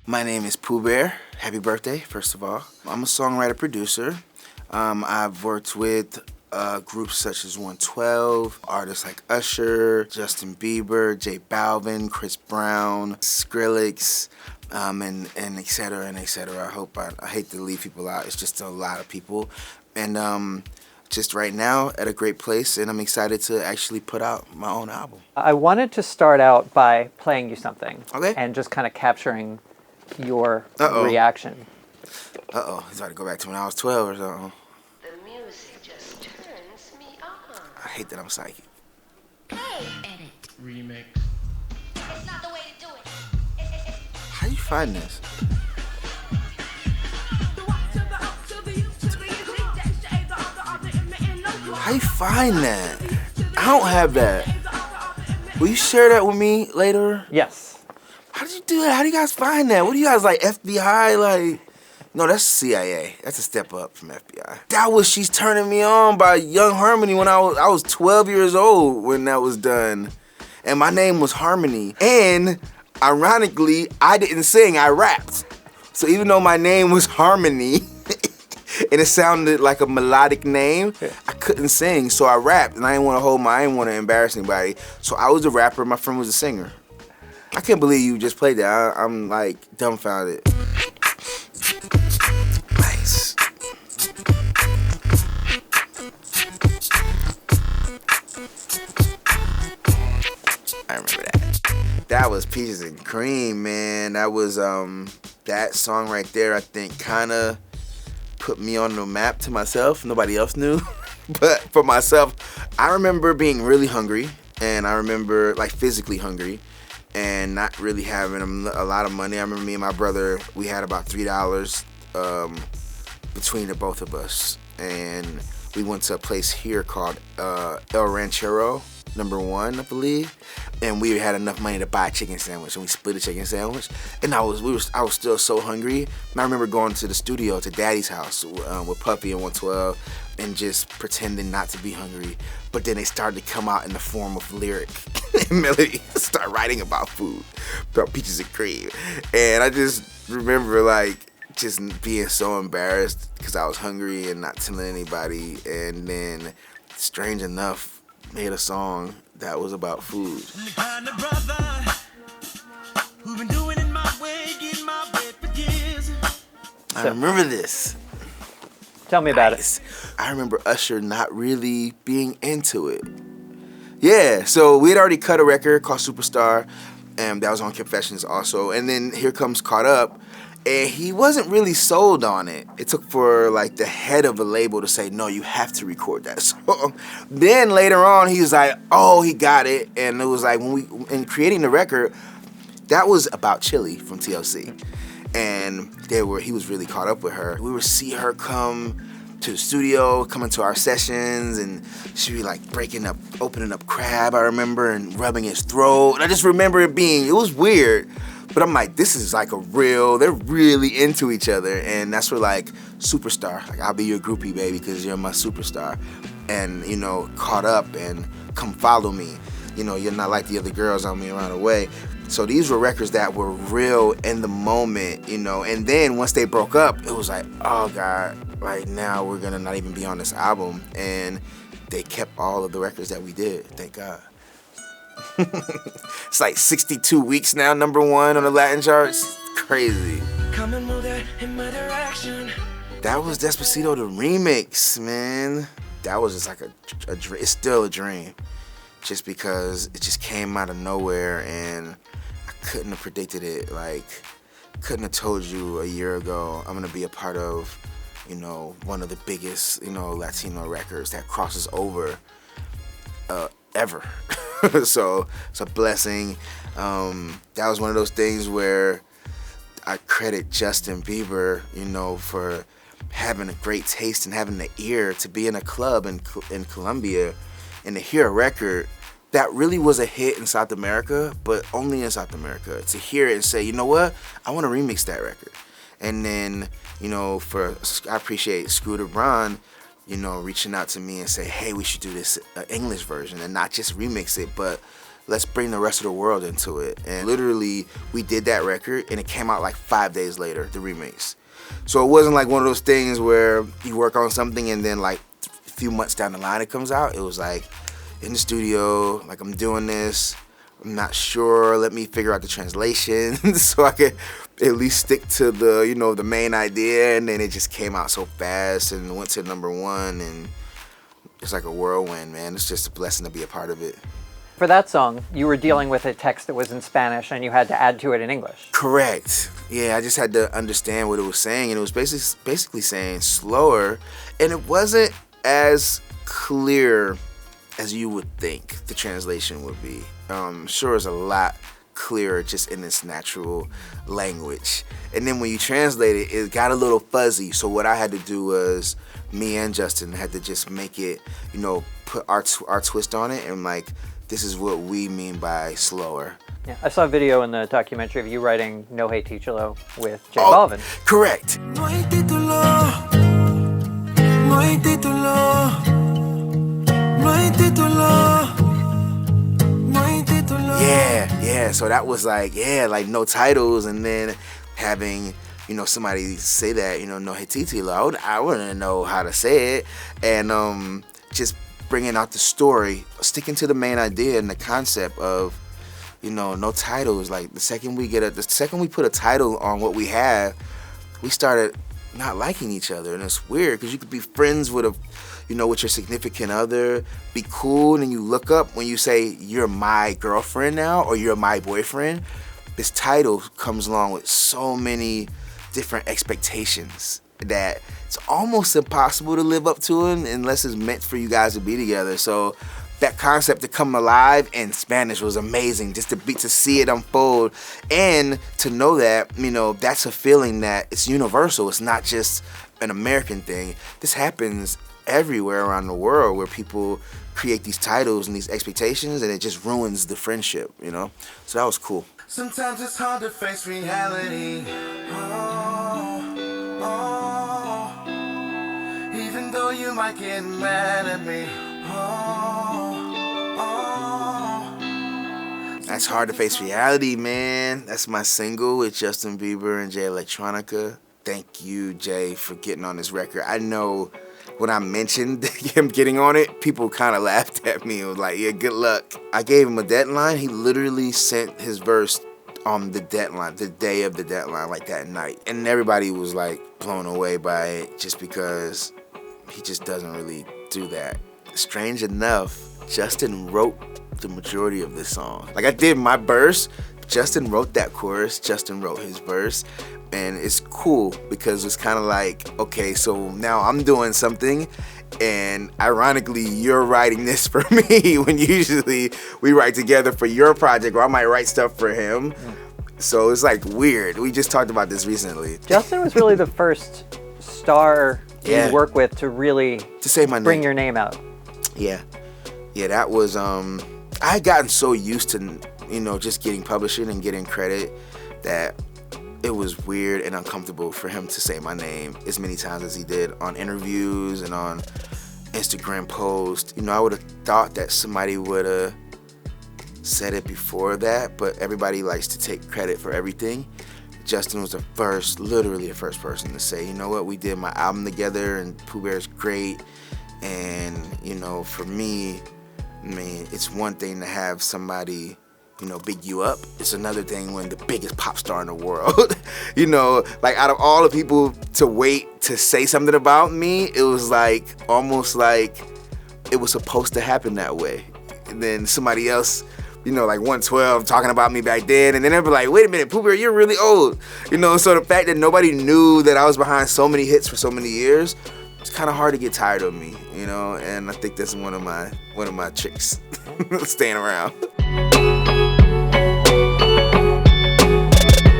My name is Poo Bear. Happy birthday, first of all. I'm a songwriter producer. I've worked with groups such as 112, artists like Usher, Justin Bieber, J Balvin, Chris Brown, Skrillex, and et cetera and et cetera. I hate to leave people out. It's just a lot of people. And just right now at a great place, and I'm excited to actually put out my own album. I wanted to start out by playing you something. Okay. And just kind of capturing your Uh-oh. reaction. Uh-oh, he's about to go back to when I was 12 or something. The music just turns me on. I hate that I'm psychic. Hey, edit. Remix. That's not the way to do it. How you find this? How you find that? I don't have that. Will you share that with me later? Yes. How did you do that? How do you guys find that? What do you guys like, FBI? Like, no, that's CIA. That's a step up from FBI. That was She's Turning Me On by Young Harmony when I was 12 years old when that was done. And my name was Harmony. And ironically, I didn't sing, I rapped. So even though my name was Harmony, and it sounded like a melodic name, I couldn't sing, so I rapped, and I didn't want to embarrass anybody. So I was a rapper, my friend was a singer. I can't believe you just played that. I'm like dumbfounded. Nice. I remember that. That was Peaches and Cream, man. That was that song right there, I think kinda put me on the map to myself. Nobody else knew. But for myself, I remember being really hungry, and I remember like physically hungry and not really having a lot of money. I remember me and my brother, we had about $3 between the both of us, and we went to a place here called El Ranchero #1, I believe, and we had enough money to buy a chicken sandwich, and we split a chicken sandwich. And I was still so hungry. And I remember going to the studio to Daddy's house with Puppy and 112, and just pretending not to be hungry. But then they started to come out in the form of lyric and melody. Start writing about food, about Peaches and Cream, and I just remember like just being so embarrassed because I was hungry and not telling anybody. And then, strange enough, made a song that was about food. I remember this. Tell me about it. I remember Usher not really being into it. Yeah, so we had already cut a record called Superstar, and that was on Confessions also. And then Here Comes Caught Up, and he wasn't really sold on it. It took for like the head of the label to say, no, you have to record that song. Then later on, he was like, oh, he got it. And it was like, in creating the record, that was about Chili from TLC. And he was really caught up with her. We would see her come to the studio, coming to our sessions, and she'd be like opening up Crab, I remember, and rubbing his throat. And I just remember it was weird. But I'm like, this is like they're really into each other. And that's where like Superstar, like I'll be your groupie, baby, because you're my superstar. And, Caught Up and Come Follow Me. You're not like the other girls on me around the way. So these were records that were real in the moment, And then once they broke up, it was like, oh God, like now we're gonna not even be on this album. And they kept all of the records that we did, thank God. It's like 62 weeks now, #1 on the Latin charts. Crazy. Come and move that in my direction. That was Despacito the remix, man. That was just like a dream. It's still a dream. Just because it just came out of nowhere, and I couldn't have predicted it. Like, couldn't have told you a year ago I'm gonna be a part of, one of the biggest, Latino records that crosses over ever. So it's a blessing. That was one of those things where I credit Justin Bieber, for having a great taste and having the ear to be in a club in Colombia and to hear a record that really was a hit in South America, but only in South America. To hear it and say, you know what, I want to remix that record. And then, I appreciate Scooter Braun, reaching out to me and say, hey, we should do this English version and not just remix it, but let's bring the rest of the world into it. And literally, we did that record, and it came out like 5 days later, the remix. So it wasn't like one of those things where you work on something and then like a few months down the line it comes out. It was like in the studio, like I'm doing this, I'm not sure, let me figure out the translation so I could at least stick to the, you know, the main idea. And then it just came out so fast and went to #1, and it's like a whirlwind, man. It's just a blessing to be a part of it. For that song, you were dealing with a text that was in Spanish and you had to add to it in English. Correct. Yeah, I just had to understand what it was saying, and it was basically saying slower, and it wasn't as clear as you would think the translation would be. Sure, it's a lot clearer just in its natural language. And then when you translate it, it got a little fuzzy. So what I had to do was, me and Justin had to just make it, you know, put our twist on it, and like, this is what we mean by slower. Yeah, I saw a video in the documentary of you writing No Hey Título with J Oh, Balvin. correct. No hay título, no hay título, no hay título, no hay título. Yeah. So that was like, like no titles, and then having, you know, somebody say that, you know, no hey título, I wouldn't know how to say it, and just bringing out the story, sticking to the main idea and the concept of, you know, no titles. Like the second we put a title on what we have, we started not liking each other, and it's weird because you could be friends with with your significant other, be cool, and then you look up when you say you're my girlfriend now or you're my boyfriend. This title comes along with so many different expectations that it's almost impossible to live up to it unless it's meant for you guys to be together. So that concept to come alive in Spanish was amazing, just to see it unfold, and to know that, you know, that's a feeling that it's universal. It's not just an American thing. This happens everywhere around the world where people create these titles and these expectations, and it just ruins the friendship, you know? So that was cool. Sometimes it's hard to face reality. Even though you might get mad at me. That's Hard to Face Reality, man. That's my single with Justin Bieber and Jay Electronica. Thank you, Jay, for getting on this record. I know when I mentioned him getting on it, people kind of laughed at me. It was like, yeah, good luck. I gave him a deadline. He literally sent his verse on the deadline, the day of the deadline, like that night. And everybody was like blown away by it just because he just doesn't really do that. Strange enough, Justin wrote the majority of this song. Like, I did my verse, Justin wrote that chorus, Justin wrote his verse, and it's cool because it's kind of like, okay, so now I'm doing something, and ironically, you're writing this for me when usually we write together for your project, or I might write stuff for him. So it's like weird. We just talked about this recently. Justin was really the first star Yeah. you work with to really To say my bring name. your name out. Yeah, that was, I had gotten so used to, you know, just getting publishing and getting credit that it was weird and uncomfortable for him to say my name as many times as he did on interviews and on Instagram posts. You know, I would have thought that somebody would have said it before that, but everybody likes to take credit for everything. Justin was literally the first person to say, you know what, we did my album together and Poo Bear's great. And, you know, for me, I mean, it's one thing to have somebody, you know, big you up. It's another thing when the biggest pop star in the world, you know, like out of all the people to wait to say something about me, it was like, almost like it was supposed to happen that way. And then somebody else, you know, like 112 talking about me back then, and then they'd be like, wait a minute, Poo Bear, you're really old. You know, so the fact that nobody knew that I was behind so many hits for so many years, it's kind of hard to get tired of me, you know, and I think that's one of my tricks, staying around.